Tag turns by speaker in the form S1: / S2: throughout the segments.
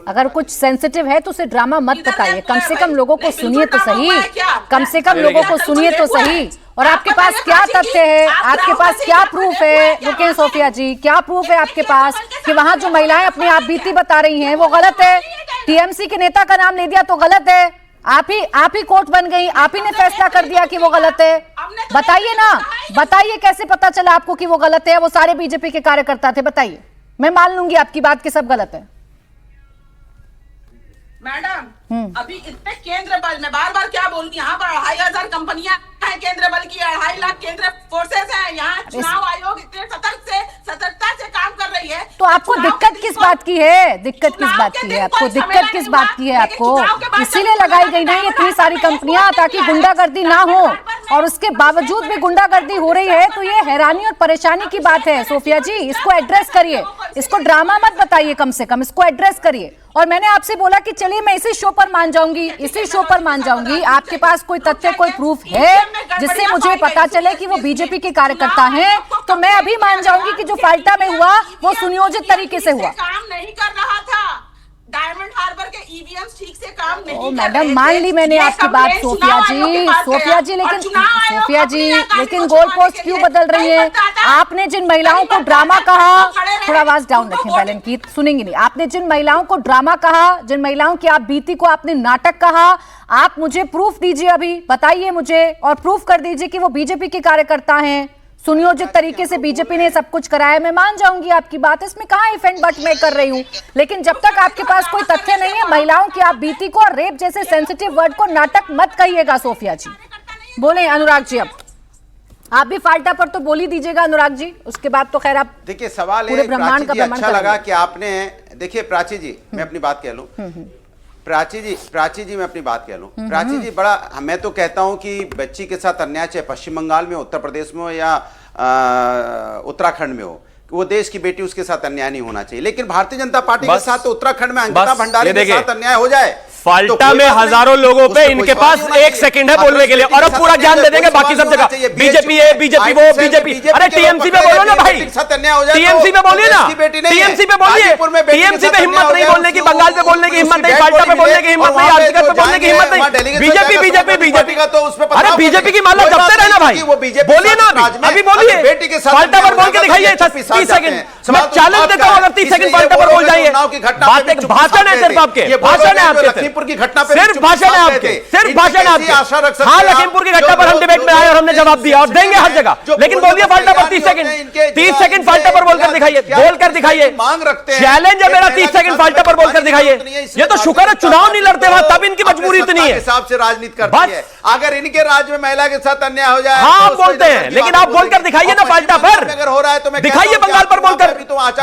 S1: अगर कुछ सेंसिटिव है तो उसे ड्रामा मत बताइए, कम से कम लोगों को सुनिए तो सही, कम से कम लोगों को सुनिए तो सही। और आपके पास क्या तथ्य है, आपके पास क्या प्रूफ है? रुकें सोफिया जी, क्या प्रूफ है आपके पास कि वहां जो महिलाएं अपनी आप बीती बता रही हैं वो गलत है? टीएमसी के नेता का नाम ले दिया तो गलत है? आप ही कोर्ट बन गई, आप ही ने फैसला कर दिया कि वो गलत है। बताइए ना, बताइए कैसे पता चला आपको कि वो गलत है? वो सारे बीजेपी के कार्यकर्ता थे, बताइए। मैं मान लूंगी आपकी बात कि सब गलत है।
S2: मैडम अभी इतने केंद्र बल, मैं बार बार क्या बोलती हूँ, यहाँ पर 2500 कंपनियां हैं केंद्र बल की, 2.5 लाख केंद्र फोर्सेस हैं। यहाँ चुनाव आयोग इतने सतर्कता से काम कर रही है।
S1: तो आपको दिक्कत किस बात की है? दिक्कत किस बात की है आपको? दिक्कत किस बात की है आपको? इसीलिए लगाई गई ना ये इतनी सारी कंपनियां, ताकि गुंडागर्दी ना हो, और उसके बावजूद भी गुंडागर्दी हो रही है। तो ये हैरानी और परेशानी की बात है सोफिया जी, इसको एड्रेस करिए, इसको ड्रामा मत बताइए, कम से कम इसको एड्रेस करिए। और मैंने आपसे बोला कि चलिए मैं इसी शो पर मान जाऊंगी, इसी शो पर मान जाऊंगी। आपके पास कोई तथ्य, कोई प्रूफ है जिससे मुझे पता चले कि वो बीजेपी के कार्यकर्ता हैं, तो मैं अभी मान जाऊंगी कि जो फाल्टा में हुआ वो सुनियोजित तरीके से हुआ।
S2: काम नहीं कर रहा था, डायमंड हार्बर के ईवीएम ठीक से काम नहीं कर रहे थे।
S1: मैडम मान ली मैंने आपकी बात सोफिया जी, लेकिन गोल पोस्ट क्यों बदल रही है? आपने जिन महिलाओं को ड्रामा कहा, थोड़ा आवाज डाउन रखें बैलन की, सुनेंगे नहीं। आपने जिन महिलाओं को ड्रामा कहा, जिन महिलाओं की आप बीती को आपने नाटक कहा, आप मुझे प्रूफ दीजिए, अभी बताइए मुझे, और प्रूफ कर दीजिए कि वो बीजेपी के कार्यकर्ता हैं, सुनियोजित तरीके से बीजेपी ने सब कुछ कराया। मैं मान जाऊंगी आपकी बात, इसमें कहां इफ एंड बट मैं कर रही हूं, लेकिन जब तक आपके पास कोई तथ्य नहीं है, महिलाओं की आप बीती को और रेप जैसे सेंसिटिव वर्ड को नाटक मत कहिएगा सोफिया जी। बोले अनुराग जी, अब आप भी फाल्टा पर तो बोल ही दीजिएगा अनुराग जी, उसके बाद तो खैर आप
S3: देखिए सवाल
S1: पूरे ब्रह्मांड का भ्रमण
S3: अच्छा लगा कि आपने, देखिए प्राची जी मैं अपनी बात कह लूं, प्राची जी मैं अपनी बात कह लूं, प्राची जी बड़ा, मैं तो कहता हूं कि बच्ची के साथ अन्याय चाहे पश्चिम बंगाल में, उत्तर प्रदेश में हो या उत्तराखंड में हो, वो देश की बेटी, उसके साथ अन्याय नहीं होना चाहिए। लेकिन भारतीय जनता पार्टी के साथ तो उत्तराखंड में अंकिता भंडारी के साथ अन्याय हो जाए,
S4: फाल्टा में हजारों लोग पे इनके पास 1 सेकंड है बोलने के लिए, और अब पूरा ज्ञान दे देंगे बाकी सब जगह। बीजेपी है, बीजेपी वो, बीजेपी, अरे टीएमसी पे बोलो ना भाई, टीएमसी पे बोलिए ना, टीएमसी पे बोलिए। टीएमसी पे हिम्मत नहीं बोलने की, बंगाल पे बोलने की हिम्मत नहीं, फाल्टा पे बोलने की हिम्मत नहीं, आर्टिकल पे बोलने की हिम्मत नहीं। बीजेपी बीजेपी बीजेपी का तो उसमें, अरे बीजेपी की माला जपते रहना भाई, बोलिए ना अभी बोलिए, फाल्टा पर बोल के दिखाइए 30 सेकंड, मैं चैलेंज देता हूं, अगर 30 सेकंड फाल्टा पर बोल जाइए। भाषण है सिर्फ आपके, भाषण है आपके, की घटना पे सिर्फ भाषण है आपके, सिर्फ भाषण है आपके। हाँ, लखीमपुर की घटना पर हम डिबेट में आए और हमने जवाब दिया और देंगे हर जगह, लेकिन बोलिए फाल्टा पर 30 सेकंड फाल्टा पर बोलकर दिखाइए, बोलकर दिखाइए।
S3: मांग रखते हैं,
S4: चैलेंज है मेरा, 30 सेकंड फाल्टा पर बोलकर दिखाइए। ये तो शुक्र है चुनाव नहीं लड़ते वहां, तब इनकी मजबूरी इतनी है,
S3: हिसाब से राजनीति करती है। अगर इनके राज्य में महिला के साथ अन्याय हो जाए,
S4: हाँ आप बोलते हैं, लेकिन आप बोलकर दिखाइए ना फाल्टा पर,
S3: अगर हो रहा है तो मैं
S4: दिखाइए बंगाल पर बोलकर,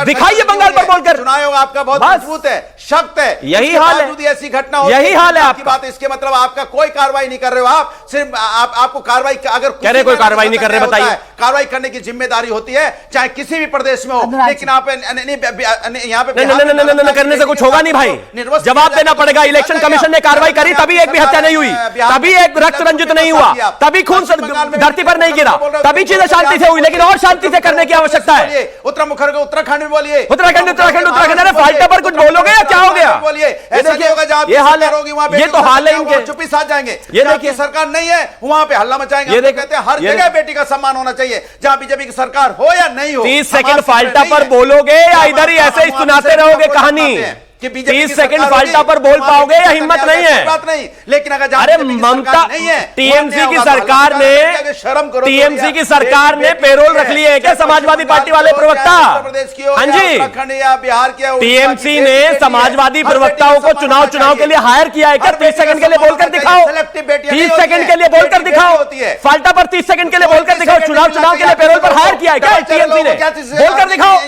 S4: दिखाइए बंगाल पर बोलकर।
S3: चुनाव आयोग आपका बहुत मजबूत है, सख्त है,
S4: यही हाल है,
S3: ऐसी घटना,
S4: यही हाल है आपकी
S3: बात। इसके मतलब आपका कोई कार्रवाई नहीं कर रहे हो, आप सिर्फ आपको कार्रवाई, अगर
S4: कह रहे कोई कार्रवाई नहीं कर रहे, बताइए।
S3: कार्रवाई करने की जिम्मेदारी होती है चाहे किसी भी प्रदेश में हो, लेकिन आप यहाँ पे
S4: नहीं करने से कुछ होगा नहीं भाई, जवाब देना पड़ेगा। इलेक्शन कमीशन ने कार्रवाई करी, तभी एक भी हत्या नहीं हुई, तभी एक रक्त रंजित नहीं हुआ, तभी खून धरती पर नहीं गिरा, तभी चीजें शांति से हुई, लेकिन और शांति से करने की आवश्यकता है।
S3: उत्तराखंड में बोलिए,
S4: उत्तराखंड उत्तराखंड उत्तराखंड, अरे फाल्टा पर कुछ बोलोगे या क्या हो गया?
S3: बोलिए,
S4: ये हाल है, ये तो हाल है इनके,
S3: चुप्पी साथ जाएंगे। ये देखिए सरकार नहीं है वहां पे हल्ला मचाएंगे। ये कहते हैं हर जगह बेटी का सम्मान होना चाहिए, जहां बीजेपी की सरकार हो या नहीं हो।
S4: 30 सेकंड फाल्टा पर बोलोगे या इधर ही ऐसे ही सुनाते रहोगे कहानी? 30 सेकंड फाल्टा पर बोल पाओगे या हिम्मत नहीं है?
S3: बात नहीं, लेकिन अगर
S4: अरे ममता, टीएमसी की सरकार ने, टीएमसी की सरकार ने पेरोल रख ली है क्या समाजवादी पार्टी वाले प्रवक्ता? हाँ जी,
S3: बिहार के
S4: टीएमसी ने समाजवादी प्रवक्ताओं को चुनाव के लिए हायर किया है क्या? 30 सेकंड के लिए बोलकर दिखाओ, 30 सेकंड के लिए बोलकर दिखाओ, फाल्टा पर 30 सेकंड के लिए बोलकर दिखाओ, चुनाव के लिए पेरोल पर हायर किया है क्या टीएमसी ने? बोलकर दिखाओ,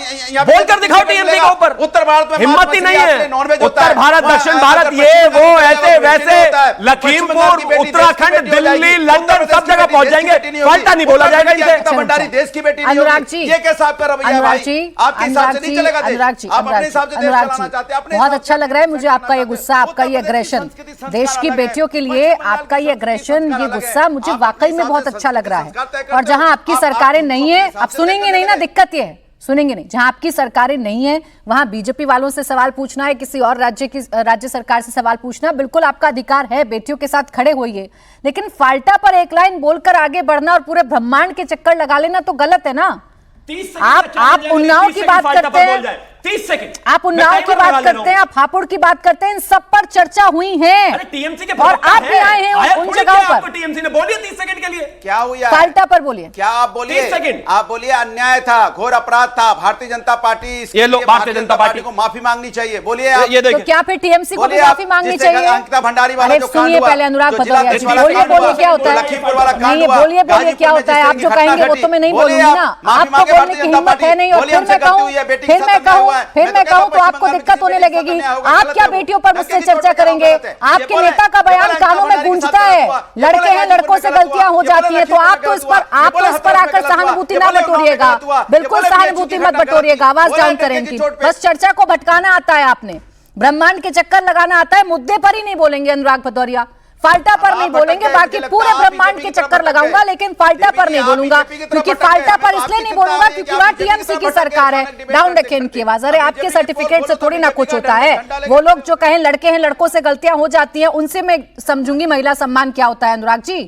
S4: बोलकर दिखाओ टीएमसी के ऊपर।
S3: उत्तर भारत में
S4: हिम्मत ही नहीं है, उत्तर भारत, दक्षिण भारत, ये वो ऐसे वैसे, लखीमपुर, उत्तराखंड, दिल्ली, लंदन, सब जगह पहुंच जाएंगे, फाल्टा नहीं बोला जाएगा इनसे।
S3: भंडारी देश की बेटी नहीं होगी, ये कैसा आपका रवैया भाई? आपके हिसाब से नहीं चलेगा देश, आप अपने हिसाब से देश चलाना चाहते हैं।
S1: बहुत अच्छा लग रहा है मुझे आपका ये गुस्सा, आपका ये अग्रेशन, देश की बेटियों के लिए आपका ये अग्रेशन, ये गुस्सा मुझे वाकई में बहुत अच्छा लग रहा है। और जहां आपकी सरकारें नहीं है, अब सुनेंगे नहीं ना, दिक्कत ये है, सुनेंगे नहीं। जहां आपकी सरकारें नहीं है वहां बीजेपी वालों से सवाल पूछना है, किसी और राज्य सरकार से सवाल पूछना, बिल्कुल आपका अधिकार है, बेटियों के साथ खड़े होइए। लेकिन फाल्टा पर एक लाइन बोलकर आगे बढ़ना और पूरे ब्रह्मांड के चक्कर लगा लेना तो गलत है ना।
S4: 30
S1: आप उन्नाव की बात करते हैं,
S4: 30 सेकंड
S1: आप उन्नाव की बात करते हैं, आप हापुड़ की बात करते हैं, इन सब पर चर्चा हुई है।
S4: अरे टीएमसी के
S1: और आप भी आए हैं उन जगहों पर।
S4: टीएमसी ने बोलिए 30 सेकंड के लिए
S3: क्या हुआ,
S1: फाल्टा पर बोलिए,
S3: क्या आप बोलिए,
S4: 30 सेकंड
S3: आप बोलिए अन्याय था, घोर अपराध था, भारतीय जनता पार्टी,
S4: ये लोग भारतीय जनता पार्टी
S3: को माफी मांगनी चाहिए। बोलिए
S4: ये
S1: तो क्या फिर टीएमसी को भी माफी मांगनी चाहिए?
S3: अंकिता भंडारी वाला जो
S1: सुनिए पहले अनुराग भदौरिया जी, बोलिए क्या होता है, नहीं बोलिए क्या होता है, आप जो कहेंगे वो तो मैं नहीं बोलूंगी ना, आपको बोलने की हिम्मत है नहीं। और फिर मैं कहूं तो आपको दिक्कत होने लगेगी। आप क्या बेटियों पर मुझसे चर्चा करेंगे? आपके नेता का बयान कानों में गूंजता है, लड़के हैं लड़कों से गलतियां हो जाती है, तो आप तो इस पर आकर सहानुभूति ना बटोरिएगा, बिल्कुल सहानुभूति मत बटोरिएगा, आवाज डाउन करें इनकी। बस चर्चा को भटकाना आता है आपने, ब्रह्मांड के चक्कर लगाना आता है, मुद्दे पर ही नहीं बोलेंगे अनुराग भदौरिया, फाल्टा पर नहीं बोलेंगे, बाकी पूरे ब्रह्मांड के चक्कर लगाऊंगा लेकिन फाल्टा पर नहीं बोलूंगा। क्योंकि फाल्टा पर इसलिए नहीं बोलूंगा क्योंकि वहां टीएमसी की सरकार है। डाउन रखें इनकी आवाज। अरे आपके सर्टिफिकेट से थोड़ी ना कुछ होता है। वो लोग जो कहें लड़के हैं लड़कों से गलतियां हो जाती हैं, उनसे मैं समझूंगी महिला सम्मान क्या होता है। अनुराग जी